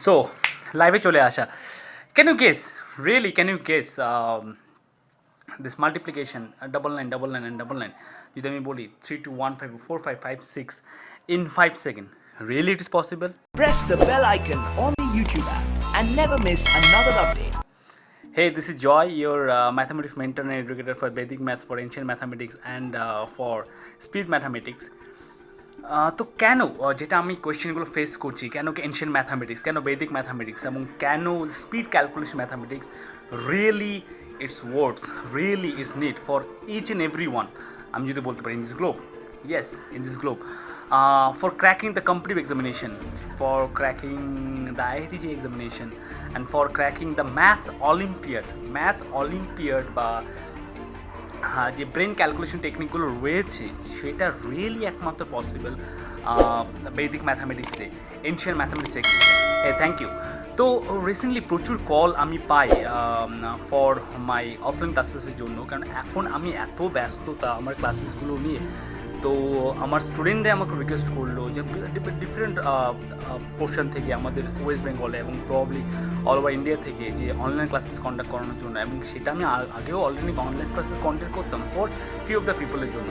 So লাইভে চলে আসা, can you guess, really can you guess this multiplication double nine double nine and double nine, যদি আমি বলি 3 2 1 5 4 5 5 6 in 5 seconds, really it is possible? Press the bell icon on the YouTube app and never miss another update. Hey, this is Joy, your mathematics mentor and educator for Vedic maths, for ancient mathematics and for speed mathematics. তো কেন যেটা আমি কোয়েশ্চেনগুলো face করছি, কেন ancient mathematics, কেন বেদিক mathematics এবং কেন speed calculation mathematics really it's words, really it's need for each and every one, আমি যদি বলতে পারি in this globe, yes in this globe, for cracking the competitive examination, for cracking the IIT JEE examination and for cracking the maths olympiad বা যে brain calculation টেকনিকগুলো রয়েছে সেটা really একমাত্র পসিবল বেদিক ম্যাথামেটিক্সে, এনশিয়েন্ট ম্যাথামেটিক্সে। Thank you. তো রিসেন্টলি প্রচুর কল আমি পাই ফর মাই অফলাইন ক্লাসেসের জন্য, কারণ এখন আমি এত ব্যস্ততা আমার ক্লাসেসগুলো নিয়ে। তো আমার স্টুডেন্টরা আমাকে রিকোয়েস্ট করলো যে ডিফারেন্ট পোর্শন থেকে আমাদের ওয়েস্ট বেঙ্গলে এবং প্রবলি অল ওভার ইন্ডিয়া থেকে যে অনলাইন ক্লাসেস কন্ডাক্ট করানোর জন্য, এবং সেটা আমি আগেও অলরেডি অনলাইন ক্লাসেস কন্ডাক্ট করতাম ফর ফিউ অফ দ্য পিপলের জন্য।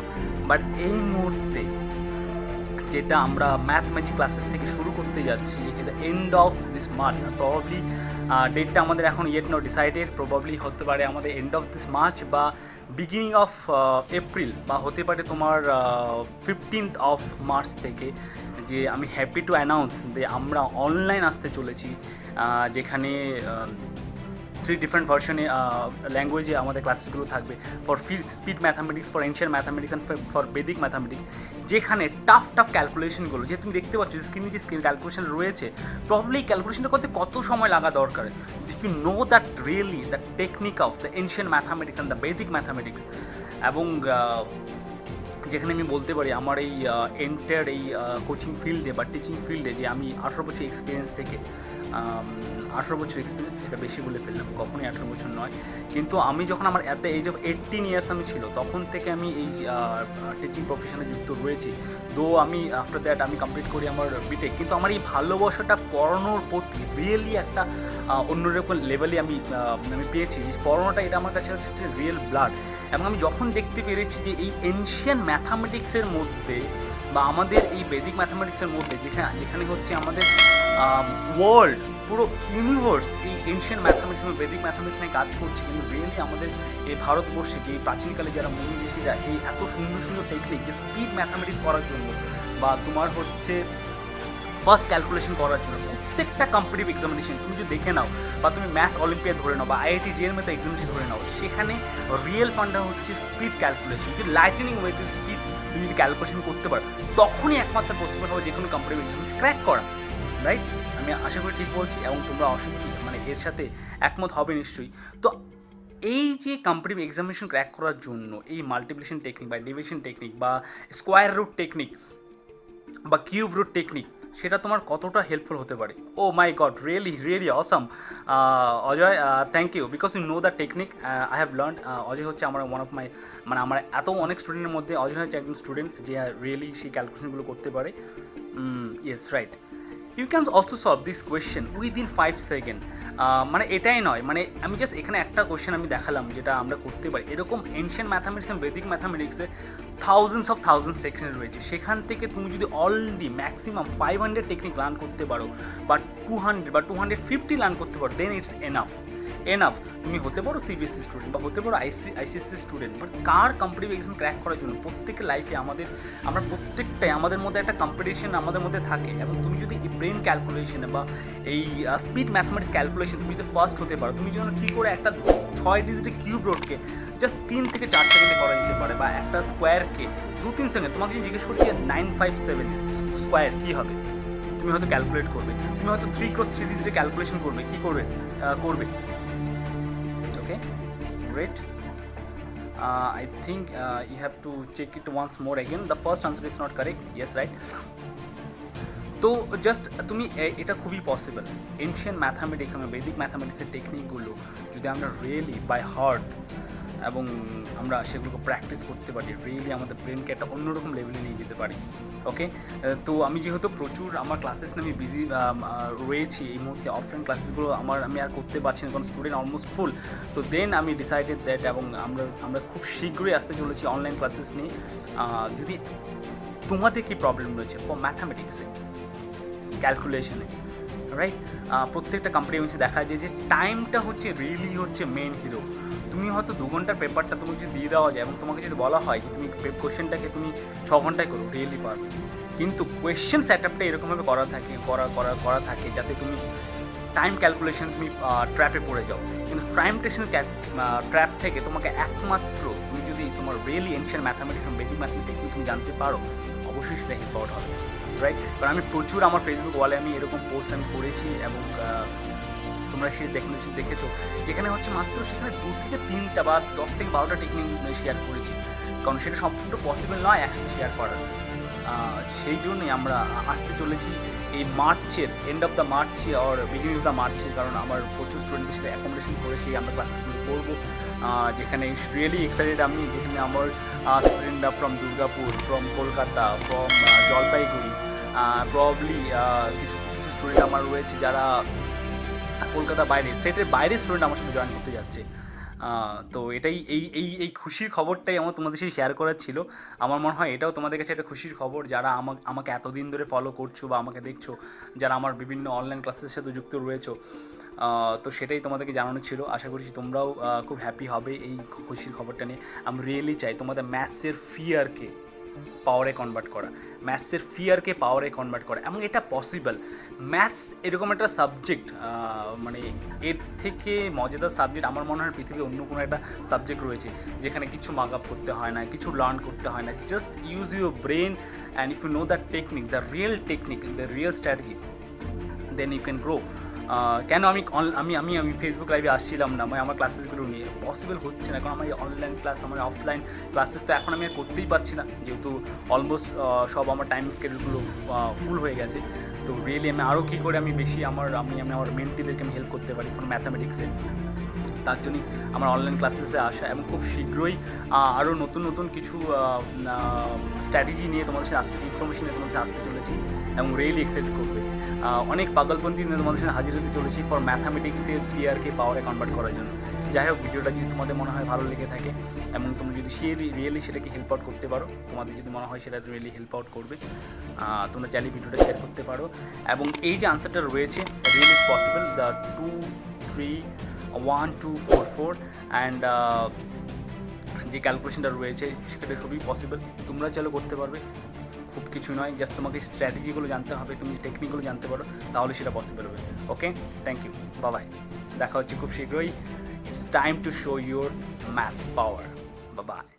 বাট এই মুহূর্তে যেটা আমরা ম্যাথ ম্যাজিক ক্লাসেস থেকে শুরু করতে যাচ্ছি at the end of this March, probably ডেটটা আমাদের এখন ইয়েট নট ডিসাইডেড, প্রবাবলি হতে পারে আমাদের এন্ড অফ দিস মার্চ বা বিগিনিং অফ এপ্রিল, বা হতে পারে তোমার 15th অফ মার্চ থেকে, যে আমি হ্যাপি টু অ্যানাউন্স যে আমরা অনলাইন আসতে চলেছি, যেখানে 3 ডিফারেন্ট ভার্সনে ল্যাঙ্গুয়েজে আমাদের ক্লাসেসগুলো থাকবে for speed mathematics, for ancient mathematics and for Vedic mathematics, যেখানে টাফ ক্যালকুলেশনগুলো যে তুমি দেখতে পাচ্ছ স্ক্রিনে যে ক্যালকুলেশন রয়েছে, প্রবলি ক্যালকুলেশনটা করতে কত সময় লাগা দরকার, if you know that really the technique of the ancient mathematics and the Vedic mathematics. এবং যেখানে আমি বলতে পারি আমার এই এন্টার এই কোচিং ফিল্ডে বা টিচিং ফিল্ডে যে আমি 18 বছর এক্সপিরিয়েন্স থেকে 18 বছর এক্সপিরিয়েন্স, এটা বেশি বলে ফেললাম, কখনোই 18 বছর নয়, কিন্তু আমি যখন আমার at the age of 18 years আমি ছিল, তখন থেকে আমি এই টিচিং প্রফেশনে যুক্ত রয়েছি। দো আমি আফটার দ্যাট আমি কমপ্লিট করি আমার বিটেক, কিন্তু আমার এই ভালোবাসাটা পড়ানোর প্রতি রিয়েলি একটা অন্যরকম লেভেলে আমি পেয়েছি। পড়ানোটা এটা আমার কাছে হচ্ছে রিয়েল ব্লাড। এবং আমি যখন দেখতে পেরেছি যে এই এনশিয়েন্ট ম্যাথামেটিক্সের মধ্যে বা আমাদের এই বেদিক ম্যাথামেটিক্সের মধ্যে যেখানে হচ্ছে আমাদের ওয়ার্ল্ড, পুরো ইউনিভার্স এই এনশিয়েন্ট ম্যাথামেটিক্স এবং বেদিক ম্যাথামেটিক্স নিয়ে কাজ করছে, কিন্তু রিয়েলি আমাদের এই ভারতবর্ষে যে প্রাচীনকালে যারা মনীষীরা এই এত সুন্দর সুন্দর টেকনিক যে স্পিড ম্যাথামেটিক্স করার জন্য বা তোমার হচ্ছে ফার্স্ট ক্যালকুলেশন করার জন্য, প্রত্যেকটা কম্পিটিভ এক্সামিনেশন তুমি যদি দেখে নাও বা তুমি ম্যাথস অলিম্পিয়াড ধরে নাও বা আইআইটি জের মতো এক্সামিনেশন ধরে নাও, সেখানে রিয়েল ফান্ডা হচ্ছে স্পিড ক্যালকুলেশন। যদি লাইটনিং ওয়েতে স্পিড তুমি যদি ক্যালকুলেশন করতে পারো, তখনই একমাত্র পসিবল হবে যে কোনো কম্পিটিভ এক্সামিনেশন ক্র্যাক করা, রাইট? আমি আশা করি ঠিক বলছি এবং তোমরা এর সাথে একমত হবে নিশ্চয়ই। তো এই যে কম্পিটিভ এক্সামিনেশন ক্র্যাক করার জন্য এই মাল্টিপ্লিকেশন টেকনিক বা ডিভিশন টেকনিক বা স্কোয়ার রুট টেকনিক বা কিউব রুট টেকনিক, সেটা তোমার কতটা হেল্পফুল হতে পারে। Oh my God, really awesome Ajay, thank you, because you know the technique I have learn. Ajay হচ্ছে আমার ওয়ান অফ মাই, মানে আমার এত অনেক স্টুডেন্টের মধ্যে অজয় হচ্ছে একজন স্টুডেন্ট যে রিয়েলি সেই ক্যালকুলেশনগুলো করতে পারে। Yes, right. You can also solve this question within 5 second. মানে এটাই নয়, মানে আমি জাস্ট এখানে একটা কোয়েশ্চেন আমি দেখালাম যেটা আমরা করতে পারি। এরকম এনশিয়েন্ট ম্যাথামেটিক্স এবং বেদিক ম্যাথামেটিক্সে থাউজেন্ডস সেকশন রয়েছে, সেখান থেকে তুমি যদি অলরেডি ম্যাক্সিমাম 500 টেকনিক লার্ন করতে পারো বা 200 বা 250 লার্ন করতে পারো, দেন ইটস এনাফ। তুমি হতে পারো সিবিএসসি স্টুডেন্ট বা হতে পারো আইসিএসসি স্টুডেন্ট, বাট কার কম্পিটিভ এক্সাম ক্র্যাক করার জন্য প্রত্যেকের লাইফে আমরা প্রত্যেকটাই আমাদের মধ্যে একটা কম্পিটিশন আমাদের মধ্যে থাকে। এবং তুমি যদি এই ব্রেন ক্যালকুলেশনে বা এই স্পিড ম্যাথমেটিক্স ক্যালকুলেশন তুমি যদি ফার্স্ট হতে পারো, তুমি যেন কী করে একটা 6 ডিজিটের কিউব রোডকে জাস্ট 3 থেকে 4 সেকেন্ডে করা যেতে পারে, বা একটা স্কোয়ারকে 2-3 সেকেন্ড, তোমাকে যদি জিজ্ঞেস করছি 957 স্কোয়ার কী হবে, তুমি হয়তো ক্যালকুলেট করবে, তুমি হয়তো 3 × 3 ডিজিটের ক্যালকুলেশন করবে, কী করবে। Okay, great. I think you have to check it once more again. The first answer is not correct. Yes, right. তো জাস্ট তুমি এটা খুবই পসিবল। এনশিয়েন্ট ম্যাথামেটিক্স এবং বেদিক ম্যাথামেটিক্সের টেকনিকগুলো যদি আমরা রিয়েলি বাই হার্ট এবং আমরা সেগুলোকে প্র্যাকটিস করতে পারি, রিয়েলি আমাদের ব্রেনকে একটা অন্যরকম লেভেলে নিয়ে যেতে পারি। ওকে, তো আমি যেহেতু প্রচুর আমার ক্লাসেস নিয়ে আমি বিজি রয়েছি এই মুহূর্তে, অফলাইন ক্লাসেসগুলো আমি আর করতে পারছি না কারণ স্টুডেন্ট অলমোস্ট ফুল। তো দেন আমি ডিসাইডেড দ্যাট, এবং আমরা খুব শীঘ্রই আসতে চলেছি অনলাইন ক্লাসেস নিয়ে। যদি তোমাদের কী প্রবলেম রয়েছে ফর ম্যাথামেটিক্সে, ক্যালকুলেশনে, রাইট, প্রত্যেকটা কম্পিউটার ইউনিটে দেখা যায় যে টাইমটা হচ্ছে রিয়েলি হচ্ছে মেন হিরো। তুমি হয়তো 2 ঘন্টার পেপারটা তোমাকে যদি দিয়ে দেওয়া যায় এবং তোমাকে যদি বলা হয় যে তুমি কোয়েশ্চেনটাকে তুমি 6 ঘন্টায় করো, রিয়েলি পারবে। কিন্তু কোয়েশ্চেন সেট আপটা এরকমভাবে করা থাকে যাতে তুমি টাইম ক্যালকুলেশন তুমি ট্র্যাপে পড়ে যাও। কিন্তু টাইম টেশন ট্র্যাপ থেকে তোমাকে একমাত্র তুমি যদি তোমার রিয়েলি এনশিয়েন্ট ম্যাথামেটিক্স এবং বেসিক ম্যাথমেটিক্স তুমি জানতে পারো, অবশ্যই সেটা হেল্প আউট হবে, রাইট। কারণ আমি প্রচুর আমার ফেসবুক ওয়ালে আমি এরকম পোস্ট আমি করেছি এবং তোমরা সে দেখেছো, যেখানে হচ্ছে মাত্র সেখানে 2 থেকে 3টা বা 10 থেকে 12টা টেকনিক শেয়ার করেছি, কারণ সেটা সম্পূর্ণ পসিবল নয় একসাথে শেয়ার করার। সেই জন্যই আমরা আসতে চলেছি এই মার্চের এন্ড অফ দ্য মার্চে আর বিগিনিং অফ দ্য মার্চে, কারণ আমার প্রচুর স্টুডেন্টের সাথে অ্যাকোমোডেশন করেছি, আমরা ক্লাসেসগুলো করবো, যেখানে রিয়েলি এক্সাইটেড আমি, যেখানে আমার স্টুডেন্টরা from Durgapur, from Kolkata, from Jalpaiguri, probably কিছু স্টুডেন্ট আমার রয়েছে যারা কলকাতা বাইরে, স্টেটের বাইরে স্টুডেন্ট আমার সাথে জয়েন করতে যাচ্ছে। তো এটাই এই খুশির খবরটাই আমার তোমাদের সাথে শেয়ার করার ছিল। আমার মনে হয় এটাও তোমাদের কাছে একটা খুশির খবর, যারা আমাকে এতদিন ধরে ফলো করছো বা আমাকে দেখছো, যারা আমার বিভিন্ন অনলাইন ক্লাসের সাথে যুক্ত রয়েছো। তো সেটাই তোমাদেরকে জানানো ছিল। আশা করছি তোমরাও খুব হ্যাপি হবে এই খুশির খবরটা নিয়ে। আমি রিয়েলি চাই তোমাদের ম্যাথসের ফিয়ারকে পাওয়ারে কনভার্ট করা, ম্যাথসের ফিয়ারকে পাওয়ারে কনভার্ট করা, এবং এটা পসিবল। ম্যাথস এরকম একটা সাবজেক্ট, মানে এর থেকে মজাদার সাবজেক্ট আমার মনে হয় পৃথিবীর অন্য কোনো একটা সাবজেক্ট রয়েছে, যেখানে কিছু মার্ক আপ করতে হয় না, কিছু লার্ন করতে হয় না, just use your brain, and if you know the technique, the real strategy, then you can grow. কেন আমি ফেসবুক লাইভে আসছিলাম না, মানে আমার ক্লাসেসগুলো নিয়ে পসিবল হচ্ছে না, কারণ আমার অনলাইন ক্লাস, আমার অফলাইন ক্লাসেস তো এখন আমি আর করতেই পারছি না, যেহেতু অলমোস্ট সব আমার টাইম স্কেডিউলগুলো ফুল হয়ে গেছে। তো রিয়েলি আমি আরও কী করে আমি বেশি আমার মেন্টিদেরকে আমি হেল্প করতে পারি ফর ম্যাথামেটিক্সে, তার জন্যই আমার অনলাইন ক্লাসেসে আসা, এবং খুব শীঘ্রই আরও নতুন কিছু স্ট্র্যাটেজি নিয়ে তোমাদের সাথে ইনফরমেশন নিয়ে তোমাদের সাথে আসতে চলেছি, এবং রিয়েলি এক্সাইট করবে। অনেক পাগলপন্থী নিয়ে তোমাদের সাথে হাজির হতে চলেছি ফর ম্যাথামেটিক্সের ফিয়ারকে পাওয়ারে কনভার্ট করার জন্য। যাই হোক, ভিডিওটা যদি তোমাদের মনে হয় ভালো লেগে থাকে এবং তুমি যদি রিয়েলি সেটাকে হেল্প আউট করতে পারো, তোমাদের যদি মনে হয় সেটা রিয়েলি হেল্প আউট করবে, তোমরা চাইলে ভিডিওটা শেয়ার করতে পারো। এবং এই যে আনসারটা রয়েছে, really is possible, the 2 3 1 2 4 4, and যে ক্যালকুলেশনটা রয়েছে সেটা সবই পসিবল, তোমরা চাইলে করতে পারবে। খুব কিছু নয়, জাস্ট তোমাকে স্ট্র্যাটেজিগুলো জানতে হবে, তুমি টেকনিকগুলো জানতে পারো, তাহলে সেটা পসিবল হবে। Okay, thank you, bye. দেখা হচ্ছে খুব শীঘ্রই। It's time to show your maths power. By.